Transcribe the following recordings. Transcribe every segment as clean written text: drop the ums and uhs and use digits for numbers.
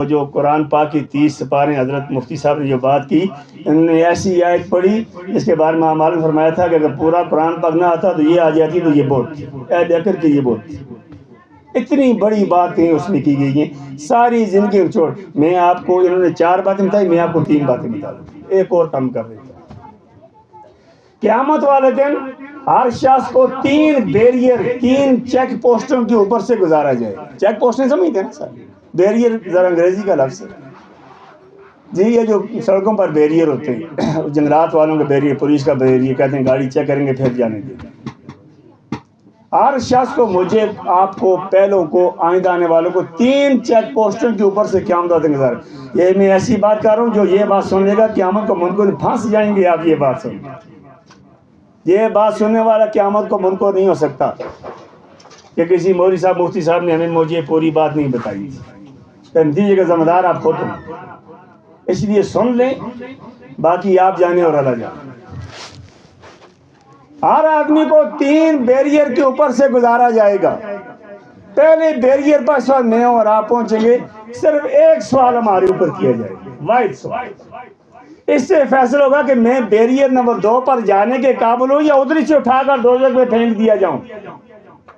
جو قرآن پاک کی 30 سپارے حضرت مفتی صاحب نے جو بات کی، انہوں نے ایسی آیت پڑھی اس کے بارے میں اعمال نے فرمایا تھا کہ اگر پورا قرآن پاک نہ آتا تو یہ آ جاتی تو یہ بہت تھی، اے دیکھ کے یہ بہت تھی۔ اتنی بڑی باتیں اس میں کی گئی ہیں، ساری زندگی چھوڑ۔ میں آپ کو، انہوں نے 4 باتیں بتائی، میں آپ کو 3 باتیں بتا دوں، ایک اور کم کر دیتا ہوں۔ قیامت والے دن ہر شخص کو 3 بیریئر، 3 چیک پوسٹوں کے اوپر سے گزارا جائے۔ چیک پوسٹیں سمجھتے ہیں نا سر؟ بیریئر ذرا انگریزی کا لفظ ہے جی، یہ جو سڑکوں پر بیریئر ہوتے ہیں، جنگلات والوں کا بیریئر، پولیس کا بیریئر، کہتے ہیں گاڑی چیک کریں گے پھر جانے دیں گے۔ ہر شخص کو، مجھے، آپ کو، پہلوں کو، آئندہ آنے والوں کو 3 چیک پوسٹوں کے اوپر سے قیامت والے دن گزارا۔ یہ میں ایسی بات کر رہا ہوں جو یہ بات سن لے گا قیامت کو منکر پھنس جائیں گے۔ آپ یہ بات سن، یہ بات سننے والا قیامت کو منکر نہیں ہو سکتا کہ کسی مولوی صاحب، مفتی صاحب نے ہمیں مجھے پوری بات نہیں بتائی۔ نتیجے کا ذمہ دار آپ خود ہو، اس لیے سن لیں، باقی آپ جانے اور اللہ جانے۔ ہر آدمی کو 3 بیریئر کے اوپر سے گزارا جائے گا۔ پہلے بیریئر پر اس وقت میں اور آپ پہنچیں گے، صرف ایک سوال ہمارے اوپر کیا جائے گا، واحد سوال۔ اس سے فیصلہ ہوگا کہ میں بیریئر نمبر 2 پر جانے کے قابل ہوں یا ادھر سے اٹھا کر دوزخ میں پھینک دیا جاؤں۔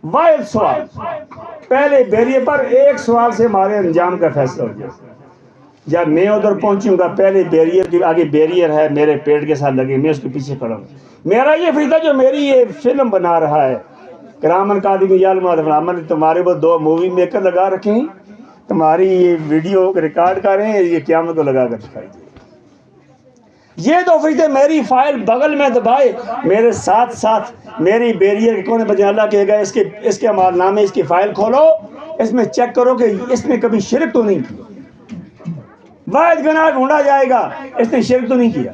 واحد سوال، پہلے بیریئر پر ایک سوال سے ہمارے انجام کا فیصلہ ہو جائے۔ جب میں ادھر پہنچوں گا، پہلے بیریئر کے آگے بیریئر ہے میرے پیٹ کے ساتھ لگے، میں اس کے پیچھے کھڑا ہوں۔ میرا یہ فریدہ جو میری یہ فلم بنا رہا ہے، کرامن قادم یالمہ نے تمہارے وہ 2 مووی میکر لگا رکھے ہیں، تمہاری یہ ویڈیو ریکارڈ کر رہے ہیں، یہ قیامت کو لگا کر دکھائی دے۔ یہ 2 فریدے میری فائل بغل میں دبائے، میرے ساتھ ساتھ میری بیریئر کے کونے پر اللہ کہے گا اس کے اعمال نامے، اس کی فائل کھولو، اس میں چیک کرو کہ اس نے کبھی شرک تو نہیں کیا۔ واحد گناہ ڈھونڈا جائے گا، اس نے شرک تو نہیں کیا۔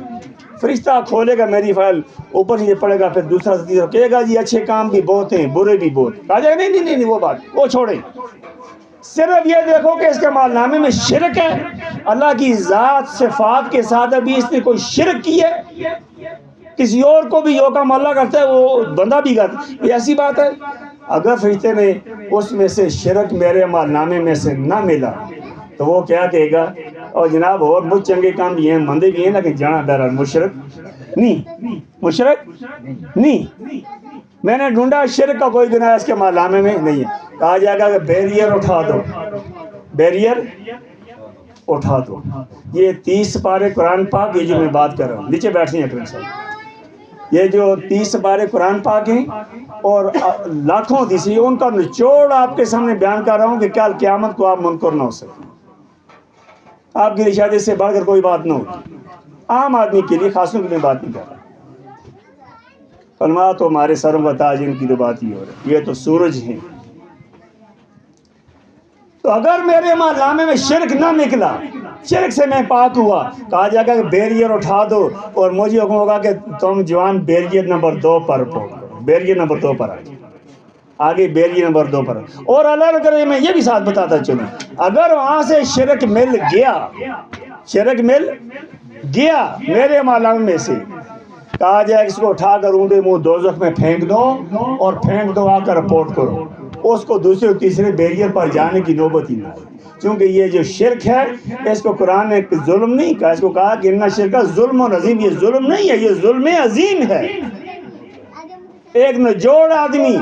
فرشتہ کھولے گا میری فائل، اوپر سے یہ پڑے گا، پھر دوسرا تیسرا کہے گا جی اچھے کام بھی بہت ہیں، برے بھی بہت۔ کہا جائے گا نہیں وہ بات وہ چھوڑیں، صرف یہ دیکھو کہ اس کے اعمال نامے میں شرک ہے، اللہ کی ذات صفات کے ساتھ ابھی اس نے کوئی شرک کی ہے، کسی اور کو بھی جو کام اللہ کرتا ہے وہ بندہ بھی کرتا ہے، یہ ایسی بات ہے۔ اگر فرشتے نے اس میں سے شرک میرے اعمال نامے میں سے نہ ملا تو وہ کیا کہے گا، اور جناب اور مجھ چنگے کام بھی ہیں، مندے بھی ہیں، لیکن جانا بہرحال مشرک نہیں۔ میں نے ڈھونڈا شرک کا کوئی گناہ اس کے اعمال نامے میں نہیں ہے۔ کہا جائے گا کہ بیریئر اٹھا دو، بیریئر اٹھا دو۔ یہ 30 سپارے قرآن پاک، یہ جو میں بات کر رہا ہوں، نیچے بیٹھیں اکرم صاحب، یہ جو 30 سپارے قرآن پاک ہیں اور لاکھوں حدیثیں، ان کا نچوڑ آپ کے سامنے بیان کر رہا ہوں کہ کل قیامت کو آپ منکر نہ ہو سکیں۔ آپ کی ارشاد سے بڑھ کر کوئی بات نہ ہوگی، عام آدمی کے لیے، خاصوں کے لیے بات نہیں کر رہا۔ علماء تو ہمارے سروں کا تاج، ان کی تو بات ہی ہو رہی ہے، یہ تو سورج ہیں۔ تو اگر میرے اعمال نامے میں شرک نہ نکلا، شرک سے میں پاک ہوا، کہا جائے گا کہ بیریئر اٹھا دو، اور مجھے حکم ہوگا کہ تم جوان بیریئر نمبر 2 پر پہنچو، بیریئر نمبر 2 پر آ جاؤ، آگے بیریئر نمبر 2 پر۔ اور اللہ کرے میں یہ بھی ساتھ بتاتا چلوں، اگر وہاں سے شرک مل گیا میرے اعمال نامے میں سے، کہا جائے اس کو اٹھا کر اونڈے منہ دوزخ میں پھینک دو، اور پھینک دو آ کر رپورٹ کرو، اس کو دوسرے تیسرے بیریئر پر جانے کی نوبت ہی نہ آئے۔ کیونکہ یہ جو شرک ہے، اس کو قرآن نے ظلم نہیں کہا، اس کو کہا کہ ان شرک ظلم و عظیم۔ یہ ظلم نہیں ہے، یہ ظلم عظیم ہے۔ ایک نجوڑ آدمی،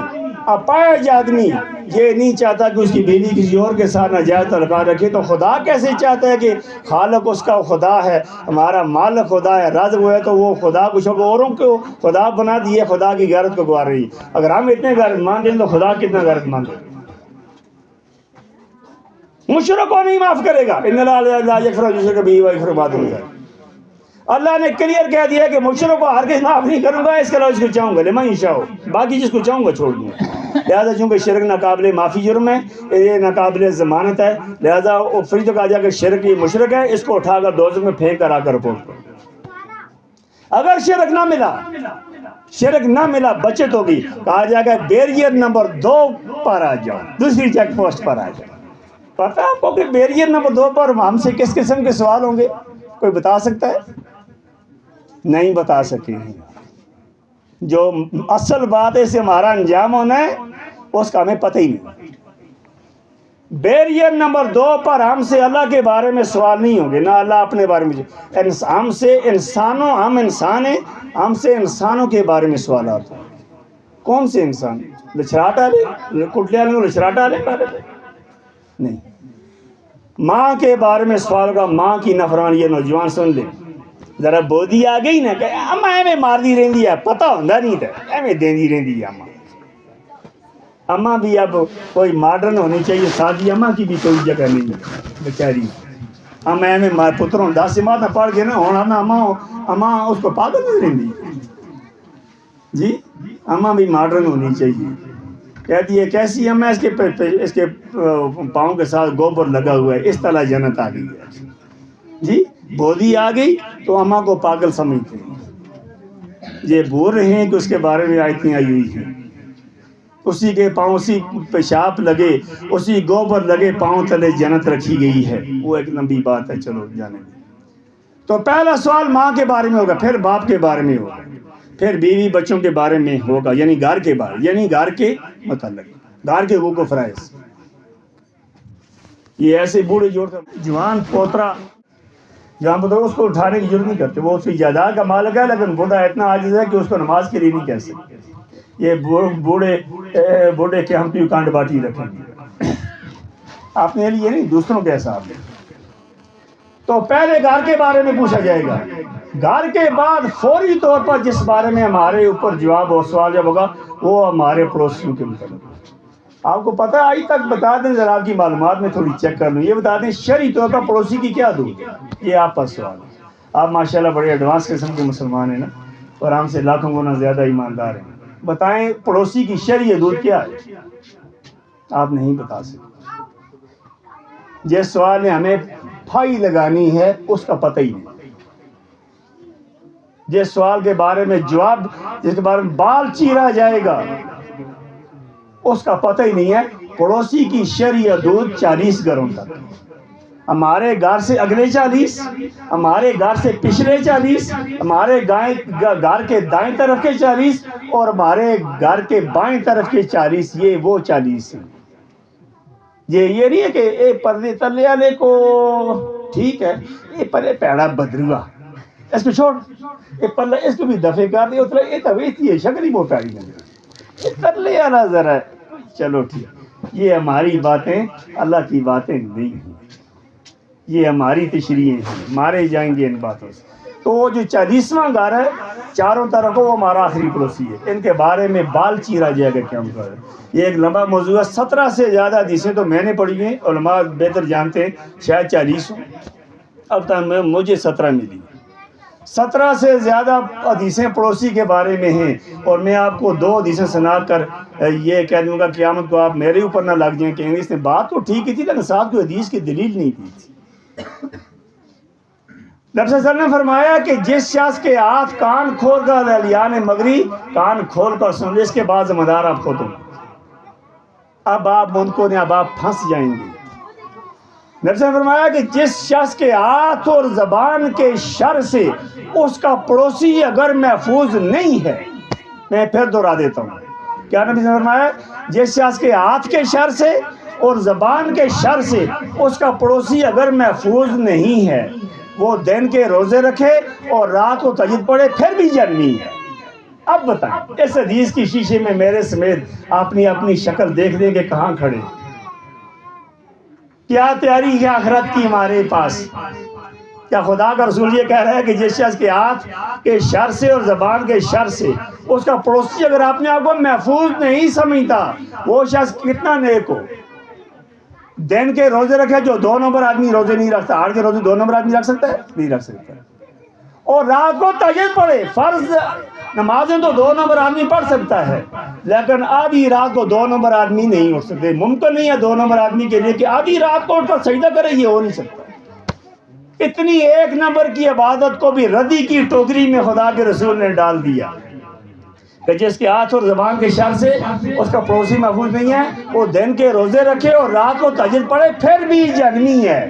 اپاہج آدمی یہ نہیں چاہتا کہ اس کی بیوی کسی اور کے ساتھ ناجائز تعلقات رکھے، تو خدا کیسے چاہتا ہے کہ خالق اس کا خدا ہے، ہمارا مالک خدا ہے، رازق وہ ہے، تو وہ خدا کچھ اوروں کو خدا بنا دیے، خدا کی غیرت کو گوار رہی ہے۔ اگر ہم اتنے غیرت مند ہیں تو خدا کتنا غیرت مند ہے؟ مشرک کو نہیں معاف کرے گا، ان اللہ لا یغفر ان یشرک به ویغفر ما دون ذلک۔ اللہ نے کلیئر کہہ دیا کہ مشرک کو ہرگز معاف نہیں کروں گا، اس کے علاوہ جس کو چاہوں گا، لمن یشاء، باقی جس کو چاہوں گا چھوڑ دوں گا۔ لہٰذا چونکہ شرک ناقابل معافی جرم ہے، یہ ناقابل ضمانت ہے، لہٰذا فرشتوں کو کہا جائے کہ شرک یہ مشرک ہے، اس کو اٹھا کر دوزخ میں پھینک کر آ کر رپورٹ کرو۔ اگر شرک نہ ملا بچت ہوگی، کہا جائے گا بیریئر نمبر 2 پر آ جاؤ، دوسری چیک پوسٹ پر آ جاؤ۔ پتہ آپ کو کہ بیریئر نمبر 2 پر ہم سے کس قسم کے سوال ہوں گے؟ کوئی بتا سکتا ہے؟ نہیں بتا سکے ہیں۔ جو اصل بات ہے، اس سے ہمارا انجام ہونا ہے، اس کا ہمیں پتہ ہی نہیں۔ بیریئر نمبر 2 پر ہم سے اللہ کے بارے میں سوال نہیں ہوں گے، نہ اللہ اپنے بارے میں. ہم سے انسانوں، ہم انسان ہیں، ہم سے انسانوں کے بارے میں سوالات ہیں. کون سے انسان؟ لچراٹا لے کٹلیا لے لچراٹا لے نہیں. ماں کے بارے میں سوال ہوگا، ماں کی نافرمانی. یہ نوجوان سن لے، ذرا بودی آ گئی نا کہ اما ایویں مارتی رہندی ہے، پتہ ہوندا نہیں تھا ایویں دیندی رہندی ہے. اماں بھی اب کوئی ماڈرن ہونی چاہیے. سادی اماں کی بھی کوئی جگہ نہیں ہے بیچاری. اما ایویں مار پتروں 10 ماہ پڑھ کے نا ہونا نا اماں اس کو پاگل نہیں رہندی جی. اماں بھی ماڈرن ہونی چاہیے. کہتی ہے کیسی اماں؟ اس کے پاؤں کے ساتھ گوبر لگا ہوا ہے، اس طرح جنت آ گئی ہے جی. بودی آ گئی تو اماں کو پاگل سمجھتے ہیں. یہ بول رہے ہیں کہ اس کے بارے میں آیتیں آئی ہوئی ہیں. اسی کے پاؤں، اسی پیشاب لگے، اسی گوبر لگے پاؤں تلے جنت رکھی گئی ہے. وہ ایک لمبی بات ہے، چلو جانے دیں. تو پہلا سوال ماں کے بارے میں ہوگا، پھر باپ کے بارے میں ہوگا، پھر بیوی بچوں کے بارے میں ہوگا، یعنی گھر کے بارے، یعنی گھر کے متعلق، گھر کے حقوق و فرائض. یہ ایسے بوڑھے جوڑ جوان پوترا جہاں پتہ اس کو اٹھانے کی ضرورت نہیں کرتے. وہ اس کی جائیداد کا مالک ہے، لیکن بوڑھا اتنا عاجز ہے کہ اس کو نماز کے لیے نہیں کہہ سکتے. یہ بوڑھے کے ہم کیوں کانڈ باٹی رکھیں گے اپنے لیے نہیں، دوسروں کے حساب میں. تو پہلے گھر کے بارے میں پوچھا جائے گا. گھر کے بعد فوری طور پر جس بارے میں ہمارے اوپر جواب اور سوال جب ہوگا وہ ہمارے پڑوسیوں کے متعلق. آپ کو پتہ ہے، آج تک بتا دیں ذرا، آپ کی معلومات میں تھوڑی چیک کر لوں. یہ بتا دیں شرعی طور پر پڑوسی کی کیا حدود ہے؟ یہ آپ پر سوال ہے. آپ ماشاءاللہ بڑے ایڈوانس قسم کے مسلمان ہیں نا، اور ہم سے لاکھوں گنا زیادہ ایماندار ہیں. بتائیں پڑوسی کی شرعی حدود کیا ہے؟ آپ نہیں بتا سکتے. جس سوال نے ہمیں پھائی لگانی ہے اس کا پتہ ہی نہیں. جس سوال کے بارے میں جواب، جس کے بارے میں بال چیرا جائے گا اس کا پتہ ہی نہیں ہے. پڑوسی کی شرعی حدود 40 گھروں تک. ہمارے گھر سے اگلے 40، ہمارے گھر سے پچھلے 40، ہمارے گھر کے دائیں طرف کے 40، اور ہمارے گھر کے بائیں طرف کے 40. یہ وہ 40 ہیں. یہ نہیں ہے کہ اے پردے تلے والے کو ٹھیک ہے، اے پلے پیڑا بدروا اس کو چھوڑ، اے پلے اس کو بھی دفع کر دے. اتنا یہ تو ویسی ہے شکل ہی وہ پیڑی نہیں تلے والا ذرا. چلو ٹھیک، یہ ہماری باتیں اللہ کی باتیں نہیں ہیں. یہ ہماری تشریح ہیں، مارے جائیں گے ان باتوں سے. تو وہ جو 40واں گھر ہے چاروں طرف وہ ہمارا آخری پڑوسی ہے. ان کے بارے میں بال چیرا جائے گا کیا ہوگا. یہ ایک لمبا موضوع ہے. 17 سے زیادہ حدیثیں تو میں نے پڑھی ہیں، علماء بہتر جانتے ہیں، شاید 40 ہوں. اب تک مجھے 17 ملی. 17 سے زیادہ حدیثیں پڑوسی کے بارے میں ہیں. اور میں آپ کو 2 حدیثیں سنا کر یہ کہہ دوں گا قیامت کو آپ میرے اوپر نہ لگ جائیں کہ اس نے بات تو ٹھیک ہی تھی لیکن ساتھ کوئی حدیث کی دلیل نہیں دی تھی. نبی صلی اللہ علیہ وسلم نے فرمایا کہ جس شخص کے ہاتھ کان کھول کر الیان مغری کان کھول کر سن لے، اس کے بعد ذمہ دار آپ خود ہوں. اب آپ ان کو نہیں، اب آپ پھنس جائیں گے. نبی صلی اللہ علیہ وسلم نے فرمایا کہ جس شخص کے ہاتھ اور زبان کے شر سے اس کا پڑوسی اگر محفوظ نہیں ہے، میں پھر دوہرا دیتا ہوں. کیا نبی صلی اللہ علیہ وسلم نے فرمایا؟ جس شخص کے ہاتھ کے شر سے اور زبان کے شر سے اس کا پڑوسی اگر محفوظ نہیں ہے، وہ دن کے روزے رکھے اور رات کو تہجد پڑھے پھر بھی جنمی ہے. اب بتائیں اس حدیث کی شیشے میں میرے سمیت اپنی شکل دیکھ دیں کہ کہاں کھڑے. کیا تیاری ہے آخرت کی ہمارے پاس؟ کیا خدا کا رسول یہ کہہ رہا ہے کہ جس شخص کے ہاتھ کے شر سے اور زبان کے شر سے اس کا پڑوسی اگر اپنے آپ کو محفوظ نہیں سمجھتا، وہ شخص کتنا نیک ہو. دن کے روزے رکھے، جو 2 نمبر آدمی روزے نہیں رکھتا. آٹھ کے روزے 2 نمبر آدمی رکھ سکتا ہے؟ نہیں رکھ سکتا. اور رات کو تہجد پڑھے. فرض نمازیں تو 2 نمبر آدمی پڑھ سکتا ہے، لیکن آدھی رات کو 2 نمبر آدمی نہیں اٹھ سکتے. ممکن نہیں ہے 2 نمبر آدمی کے لیے کہ آدھی رات کو اٹھ کر سجدہ کرے. یہ ہو نہیں سکتا. اتنی 1 نمبر کی عبادت کو بھی ردی کی ٹوکری میں خدا کے رسول نے ڈال دیا کہ جس کے ہاتھ اور زبان کے شر سے اس کا پڑوسی محفوظ نہیں ہے، وہ دن کے روزے رکھے اور رات کو تہجد پڑھے پھر بھی جہنمی ہے.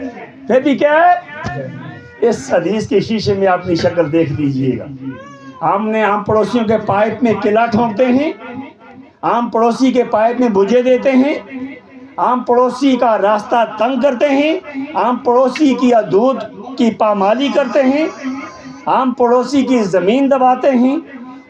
پھر بھی کیا ہے؟ اس حدیث کے شیشے میں اپنی شکل دیکھ لیجئے گا. ہم پڑوسیوں کے پائپ میں قلعہ ٹھونکتے ہیں، ہم پڑوسی کے پائپ میں بجے دیتے ہیں، ہم پڑوسی کا راستہ تنگ کرتے ہیں، ہم پڑوسی کی حدود کی پامالی کرتے ہیں، ہم پڑوسی کی زمین دباتے ہیں،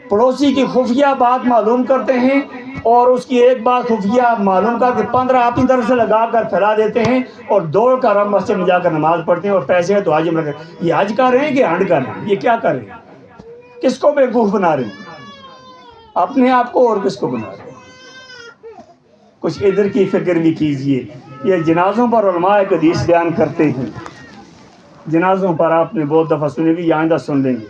پڑوسی کی خفیہ بات معلوم کرتے ہیں، اور اس کی ایک بات خفیہ معلوم کر کے 15 اپنی طرف سے لگا کر پھیلا دیتے ہیں، اور دوڑ کر ہم مسجد میں جا کر نماز پڑھتے ہیں، اور پیسے ہیں تو حج میں لگے. یہ حج کر رہے ہیں کہ ہنڈ کر رہے ہیں؟ یہ کیا کر رہے ہیں؟ کس کو بیوقوف بنا رہے ہیں؟ اپنے آپ کو اور کس کو بنا رہے ہیں؟ کچھ ادھر کی فکر بھی کیجئے. یہ جنازوں پر علماء ایک حدیث بیان کرتے ہیں، جنازوں پر آپ نے بہت دفعہ سنی بھی، آئندہ سن لیں گے.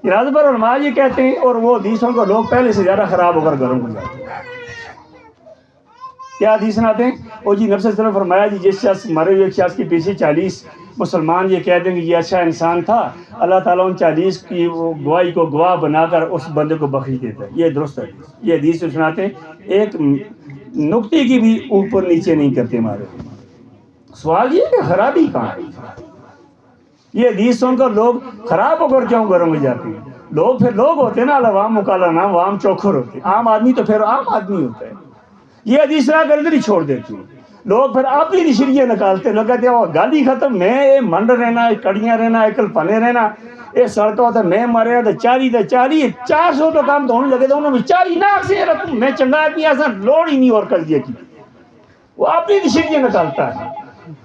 جنازوں پر علماء یہ کہتے ہیں، اور وہ حدیثوں کو لوگ پہلے سے زیادہ خراب ہو کر گھروں کو جاتے ہیں. کیا حدیث سناتے ہیں؟ وہ جی نبی صلی اللہ علیہ وسلم فرمایا جی جس شخص مرے ہوئے ایک شخص کے پیچھے 40 مسلمان یہ کہہ دیں کہ یہ اچھا انسان تھا، اللہ تعالیٰ ان 40 کی وہ گواہی کو گواہ بنا کر اس بندے کو بخش دیتا ہے. یہ درست ہے. یہ حدیث جو سناتے ہیں ایک نقطے کی بھی اوپر نیچے نہیں کرتے ہمارے. سوال یہ کہ خرابی کہاں ہے؟ یہ حدیث سن کر لوگ خراب ہو کر کیوں گھروں میں جاتے ہیں؟ لوگ پھر لوگ ہوتے ہیں نا، عوام مکالا نام عوام چوکھر ہوتے ہیں. عام آدمی تو پھر عام آدمی ہوتا ہے. یہ حدیث سنا کر ادھر ہی چھوڑ دیتے ہیں. لوگ پھر آپ ہی نشریے نکالتے ہیں. لوگ کہتے ہیں وہ گالی ختم، میں منڈ رہنا، کڑیاں رہنا، ایکل پنے رہنا، یہ سڑکوں تو میں مریا تو 400 تو کام تو ہونے لگے تھے انہوں نے 40 ناک سے رکھوں میں چنگا آدمی ایسا لوڑ ہی نہیں اور کر دیا کی. وہ آپ ہی نشریے نکالتا ہے.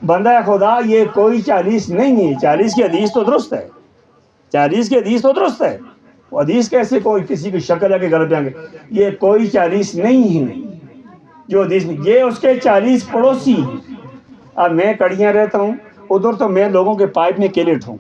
بندہ خدا یہ کوئی 40 نہیں ہے. 40 کی حدیث تو درست ہے، 40 کی حدیث تو درست ہے. وہ حدیث کیسے کوئی کسی کی شکل ہے کہ غلط آئیں گے؟ یہ کوئی 40 نہیں ہے جو حدیث میں. یہ اس کے 40 پڑوسی ہیں. اب میں کڑیاں رہتا ہوں، ادھر تو میں لوگوں کے پائپ میں کیلے ٹھوں،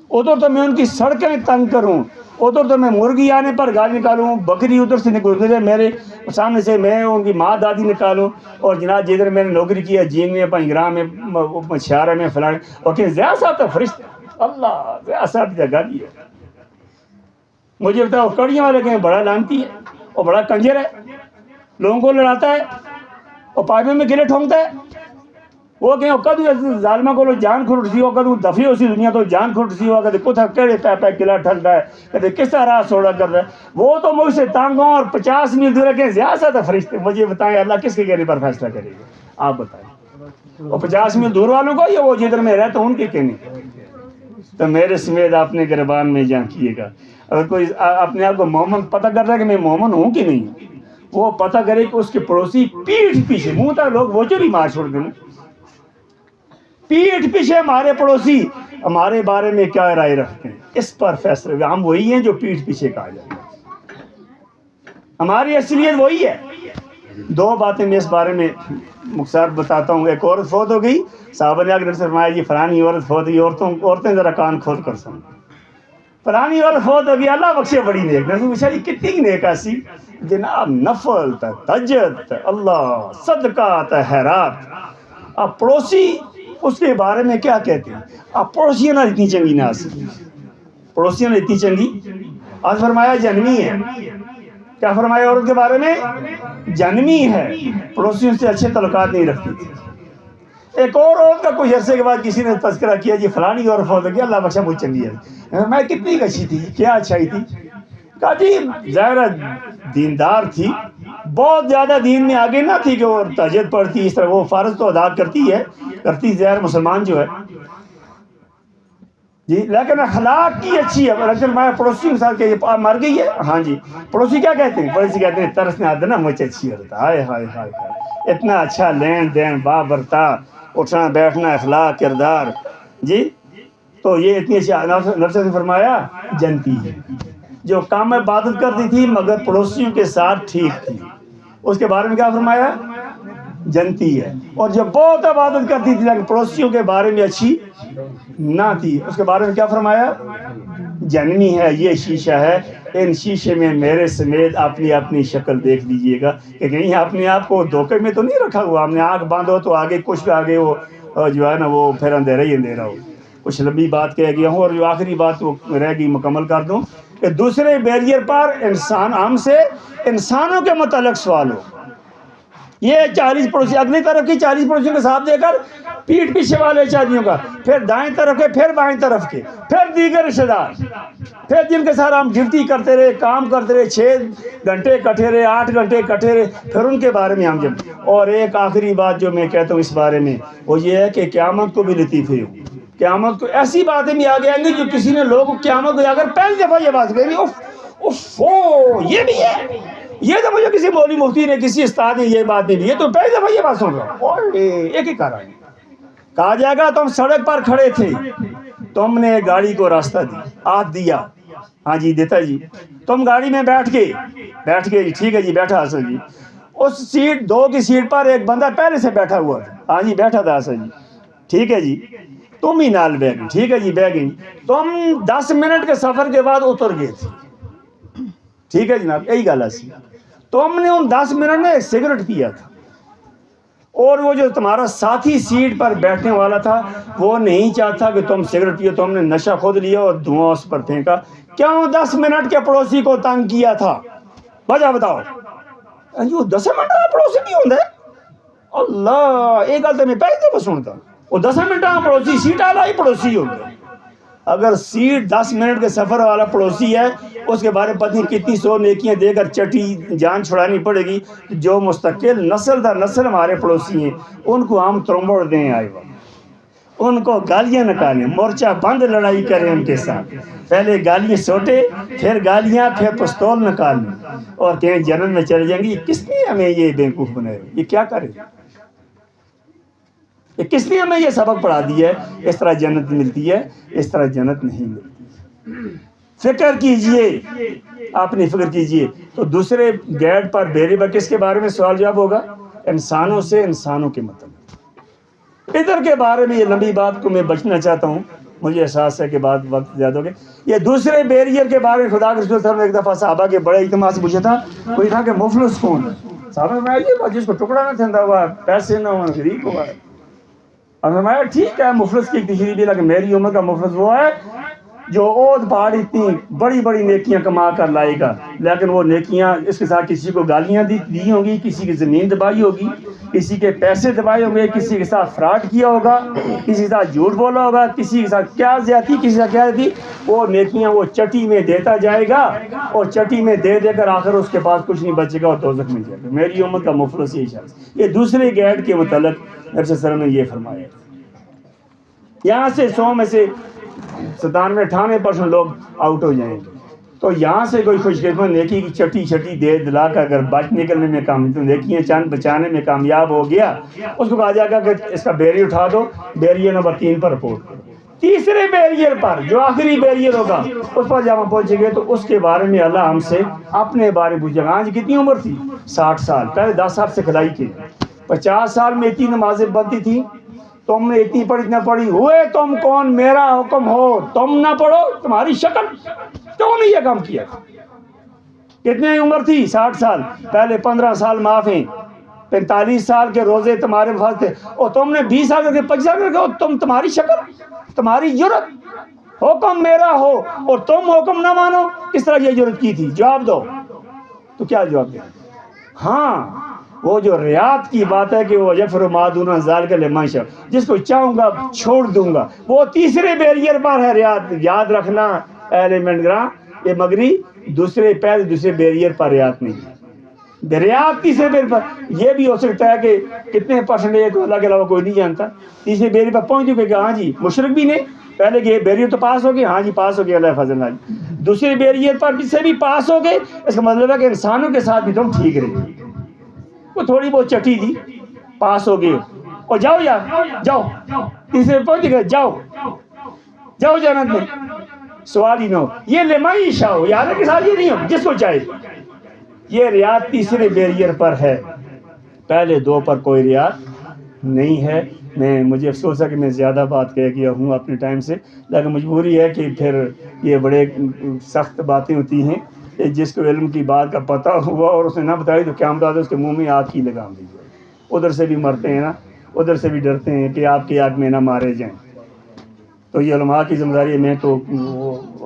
ادھر تو میں ان کی سڑکیں تنگ کروں، ادھر تو میں مرغی آنے پر گالی نکالوں، بکری ادھر سے گزرے میرے سامنے سے میں ان کی ماں دادی نکالوں، اور جناب جدھر میں نے نوکری کی ہے جین میں، پنجگرام میں، چھیارہ میں، فلاں، اور کہ ضیاء صاحب تو فرشتہ، اللہ ضیاء صاحب کی جگہ دی ہے. مجھے بتاؤ کڑیاں والے کہیں بڑا لانتی ہے اور بڑا کنجر ہے، لوگوں کو لڑاتا ہے اور پائپوں میں گلے ٹھونکتا ہے. وہ کہیں کدو ظالمہ کو جان کھٹ سی ہو، کدو دفی ہو سی دنیا تو جان کھٹ سی ہو، کہتے کتھا کہڑے پہ گلا ٹھنڈا ہے، کہتے کس طرح راہ سوڑا کر رہا ہے. وہ تو مجھ سے تانگ ہوں اور 50 میل دور کے زیادہ سے فرشتے. مجھے بتائیں اللہ کس کے کہنے پر فیصلہ کرے گا؟ آپ بتائیں. اور 50 میل دور والوں کو یا وہ جدھر میں رہتا ہوں ان کے کہنے؟ تو میرے سمیت اپنے گربان میں جان کیے گا. اگر کوئی اپنے آپ کو مومن پتہ کر رہا ہے کہ میں مومن ہوں کہ نہیں، وہ پتہ کرے کہ اس کے پڑوسی پیٹھ پیچھے، منہ تک لوگ وہ بھی مار چھوڑ دیں، پیٹھ پیچھے ہمارے پڑوسی ہمارے بارے میں کیا رائے رکھتے ہیں، اس پر فیصلہ. ہم وہی ہیں جو پیٹھ پیچھے کہا جائے. ہماری اصلیت وہی ہے. 2 باتیں میں اس بارے میں مختصر بتاتا ہوں. ایک عورت فوت ہو گئی، صحابہ نے آگے فرمایا یہ فلانی عورت فوت ہوئی. عورتیں ذرا کان کھول کر سن. فلانی عورت فوت ہو گئی، اللہ بخشے بڑی نیک. بیچاری کتنی نیک ایسی جناب، نفل تا تہجد تا اللہ صدقہ تا خیرات. اب پڑوسی اس کے بارے میں کیا کہتے ہیں؟ اب پڑوسیاں نہ اتنی چنگی نہ آسی، پڑوسیاں نہ اتنی چنگی. آج فرمایا جنمی ہے. کیا فرمایا عورت کے بارے میں؟ جنمی ہے، پڑوسیوں سے اچھے تعلقات نہیں رکھتی تھی. ایک اور عورت کا کچھ عرصے کے بعد کسی نے تذکرہ کیا جی فلانی عورت فوت ہو گئی، اللہ بخشا بہت چنگی ہے. میں کتنی اچھی تھی، کیا اچھائی تھی؟ کہا جی ظاہر دیندار تھی، بہت زیادہ دین میں آگے نہ تھی کہ وہ تہجد پڑھتی، اس طرح وہ فرض تو ادا کرتی ظاہر مسلمان جو ہے جی، لیکن اخلاق کی اچھی ہے. لیکن میں پڑوسی کے ساتھ کہ یہ مر گئی ہے، ہاں جی پڑوسی کیا کہتے ہیں؟ پڑوسی کہتے ہیں ترس نے آتا نا مجھے اچھی ہوتا، ہائے ہائے ہائے ہائے اتنا اچھا لین دین، با برتا، اٹھنا بیٹھنا، اخلاق کردار جی. تو یہ اتنی اچھی. نفس نے فرمایا جنتی ہے جو کام عبادت کرتی تھی مگر پڑوسیوں کے ساتھ ٹھیک تھی. اس کے بارے میں کیا فرمایا؟ جنتی ہے. اور جو بہت عبادت کرتی تھی لیکن پڑوسیوں کے بارے میں اچھی نہ تھی، اس کے بارے میں کیا فرمایا؟ جنمی ہے. یہ شیشہ ہے، ان شیشے میں میرے سمیت اپنی اپنی شکل دیکھ لیجئے گا کہ کہیں اپنے آپ کو دھوکے میں تو نہیں رکھا ہوا. ہم نے آنکھ باندھو تو آگے کچھ بھی آگے وہ جو ہے نا وہ پھر اندھیرا ہی اندھیرا ہو. کچھ لمبی بات کہہ گیا ہوں اور جو آخری بات وہ رہ گئی مکمل کر دوں کہ دوسرے بیریئر پر انسان ہم سے انسانوں کے متعلق سوال ہو. یہ 40 پڑوسی اگلی طرف کی 40 پڑوسیوں کے ساتھ دے کر پیٹھ پیچھے والے شادیوں کا، پھر دائیں طرف کے، پھر بائیں طرف کے، پھر دیگر رشتے دار، پھر جن کے ساتھ ہم ڈیوٹی کرتے رہے، کام کرتے رہے، 6 گھنٹے کٹے رہے، 8 گھنٹے کٹے رہے، پھر ان کے بارے میں ہم جب۔ اور ایک آخری بات جو میں کہتا ہوں اس بارے میں، وہ یہ ہے کہ قیامت کو بھی لطیفے ہو، قیامت کو ایسی باتیں بھی آگے آئیں گی جو کسی نے لوگ قیامت کو جا کر پہلی دفعہ یہ بات کہی، یہ بھی ہے، یہ تو مجھے کسی مولوی مفتی نے، کسی استاد نے یہ بات نہیں دی، یہ تو پہلی دفعہ یہ بات سن رہا ہوں۔ ایک ہی کہا کہا جائے گا تم سڑک پر کھڑے تھے، تم نے گاڑی کو راستہ دی، ہاتھ دیا، ہاں جی دیتا جی، تم گاڑی میں بیٹھ گئے جی، ٹھیک ہے جی بیٹھا حسن جی، اس سیٹ 2 کی سیٹ پر ایک بندہ پہلے سے بیٹھا ہوا تھا، ہاں جی بیٹھا تھا حسن جی، ٹھیک ہے جی، تم ہی نال بہ گئی، ٹھیک ہے جی بہ گئی، تم 10 منٹ کے سفر کے بعد اتر گئے تھے، ٹھیک ہے جناب یہی گل ہے، تم نے ان 10 منٹ میں ایک سگریٹ پیا تھا، اور وہ جو تمہارا ساتھی سیٹ پر بیٹھنے والا تھا وہ نہیں چاہتا کہ تم سگریٹ پیو، تم نے نشہ خود لیا اور دھواں اس پر پھینکا، کیوں 10 منٹ کے پڑوسی کو تنگ کیا تھا؟ وجہ بتاؤ۔ جو 10 منٹ کا پڑوسی بھی ہوتا ہے، اللہ ایک گل تو میں پہلے دفعہ سنتا، وہ 10 منٹ کا پڑوسی سیٹ والا ہی پڑوسی ہوتا ہے۔ اگر سیٹ 10 منٹ کے سفر والا پڑوسی ہے، اس کے بارے میں پتہ نہیں کتنی 100 نیکیاں دے کر چٹی جان چھڑانی پڑے گی، جو مستقل نسل در نسل ہمارے پڑوسی ہیں ان کو ہم ترمبڑ دیں آئے وقت، ان کو گالیاں نکالیں، مورچہ بند لڑائی کریں ان کے ساتھ، پہلے گالیاں سوٹے، پھر گالیاں، پھر پستول نکالیں اور کہیں جنت میں چلے جائیں گے۔ کس نے ہمیں یہ بیوقوف بنائے؟ یہ کیا کرے؟ کس نے ہمیں یہ سبق پڑھا دیا ہے اس طرح جنت ملتی ہے، اس طرح جنت نہیں ملتی؟ فکر کیجئے، اپنی فکر کیجئے۔ تو دوسرے گیٹ پر بیری پر کس کے بارے میں سوال جواب ہوگا؟ انسانوں سے، انسانوں کے متعلق۔ ادھر کے بارے میں یہ لمبی بات کو میں بچنا چاہتا ہوں، مجھے احساس ہے کہ بعد وقت زیادہ ہو گیا۔ یہ دوسرے بیریئر کے بارے میں خدا کے رسول صلی اللہ علیہ وسلم نے ایک دفعہ صحابہ کے بڑے اجتماع سے پوچھا تھا، کوئی تھا کہ مفلس کون ہے؟ صحابہ نے یہ جس کو ٹکڑا نہ تھندا ہوا، پیسے نہ ہوا، غریب ہوا ہے۔ اور فرمایا ٹھیک ہے مفلس کی ایک تشریح بھی، لیکن میری امت کا مفلس وہ ہے جو عہد پہاڑ اتنی بڑی بڑی نیکیاں کما کر لائے گا، لیکن وہ نیکیاں اس کے ساتھ کسی کو گالیاں دی ہوں گی، کسی کی زمین دبائی ہوگی، کسی کے پیسے دبائے ہوں گے، کسی کے ساتھ فراڈ کیا ہوگا، کسی کے ساتھ جھوٹ بولا ہوگا، کسی کے ساتھ کیا زیادتی، کسی کے ساتھ کیا زیادتی، وہ نیکیاں وہ چٹی میں دیتا جائے گا، اور چٹی میں دے دے کر آخر اس کے پاس کچھ نہیں بچے گا اور دوزخ میں جائے گا۔ میری امت کا مفلس یہی شخص۔ یہ دوسرے گیٹ کے متعلق نبی صلی اللہ علیہ وسلم نے یہ فرمایا۔ یہاں سے 100 میں سے 97-98% لوگ آؤٹ ہو جائیں گے، تو یہاں سے کوئی خوش قسمت نیکی کی چٹی دے دلا کر اگر بچ نکلنے میں کام، تو نیکیاں چند بچانے میں کامیاب ہو گیا، اس کو کہا جائے گا کہ اس کا بیریئر اٹھا دو، بیریئر نمبر 3 پر رپورٹ کرو۔ تیسرے بیریئر پر جو آخری بیریئر ہوگا اس پر جب ہم پہنچیں گے تو اس کے بارے میں اللہ ہم سے اپنے بارے میں پوچھے گا۔ آج کتنی عمر تھی؟ 60 سال۔ پہلے 10 سال سے کھلائی کی، 50 سال میں اتنی نمازیں بنتی تھی، تم نے اتنی پڑھی اتنا پڑھی، ہوئے تم کون؟ میرا حکم ہو تم نہ پڑھو، تمہاری شکل کیوں نہیں یہ کام کیا؟ کتنی عمر تھی؟ 60 سال۔ پہلے 15 سال معاف ہیں، 45 سال کے روزے تمہارے پاس تھے، اور تم نے 20 سال کر کے 25 سال کر کے، تمہاری شکل، تمہاری جرت، حکم میرا ہو اور تم حکم نہ مانو، کس طرح یہ جرت کی تھی؟ جواب دو۔ تو کیا جواب دیں؟ ہاں وہ جو ریاض کی بات ہے کہ وہ یفر ما دون ذالک لمن یشاء، جس کو چاہوں گا چھوڑ دوں گا، وہ تیسرے بیریئر پر ہے ریاض۔ یاد رکھنا اہل منگراں، یہ مگری دوسرے بیریئر پر ریاض نہیں ہے، ریاض تیسرے بیریئر پر۔ یہ بھی ہو سکتا ہے کہ کتنے پرسنٹیج تو اللہ کے علاوہ کوئی نہیں جانتا، تیسرے بیریئر پر پہنچ چکے کہ ہاں جی مشرک بھی نہیں، پہلے کہ بیریئر تو پاس ہو گئے، ہاں جی پاس ہو گئے اللہ فضل اللہ، دوسرے بیریئر پر سے بھی پاس ہو گئے، اس کا مطلب ہے کہ انسانوں کے ساتھ بھی تم ٹھیک رہے، وہ تھوڑی بہت چٹی دی، پاس ہو گئے، اور جاؤ یار جاؤ، تیسرے پہنچ گئے، جاؤ جنت میں، سوال ہی نہ ہو۔ یہ لمن یشاء یار کے ساتھ یہ نہیں ہو، جس کو چاہے۔ یہ ریاض تیسرے بیریئر پر ہے، پہلے 2 پر کوئی ریاض نہیں ہے۔ مجھے افسوس ہے کہ میں زیادہ بات کہہ گیا ہوں اپنے ٹائم سے، لیکن مجبوری ہے کہ پھر یہ بڑے سخت باتیں ہوتی ہیں، جس کو علم کی بات کا پتہ ہوا اور اس نے نہ بتائی تو قیامت اس کے منہ میں آگ کی لگام دی جائے۔ ادھر سے بھی مرتے ہیں نا، ادھر سے بھی ڈرتے ہیں کہ آپ کی آگ میں نہ مارے جائیں۔ تو یہ علماء کی ذمہ داری ہے. میں تو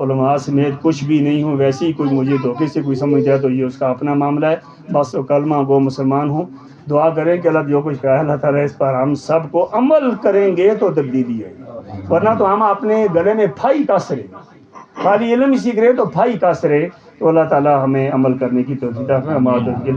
علماء سمیت کچھ بھی نہیں ہوں. ویسے ہی کوئی مجھے دھوکے سے کوئی سمجھ جائے تو یہ اس کا اپنا معاملہ ہے. بس کلمہ گو مسلمان ہوں. دعا کریں کہ اللہ جو کچھ کہا اللہ تعالیٰ اس پر ہم سب کو عمل کریں گے تو تبدیلی آئے گی, ورنہ تو ہم اپنے گلے میں پھائی کس رہے, خالی علم ہی سیکھ رہے تو پھائی کس رہے. تو اللہ تعالیٰ ہمیں عمل کرنے کی توفیق عطا فرمائے.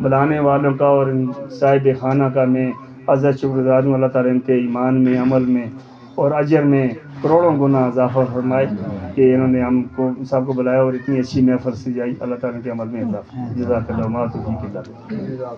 بلانے والوں کا اور صاحب خانہ کا میں عزت شکر گزار ہوں. اللہ تعالیٰ ان کے ایمان میں, عمل میں اور اجر میں کروڑوں گنا اضافہ فرمائے کہ انہوں نے ہم کو سب کو بلایا اور اتنی اچھی محفل سجائی. اللہ تعالیٰ کے عمل میں اضافہ. جزاک اللہ ما توفیق اللہ.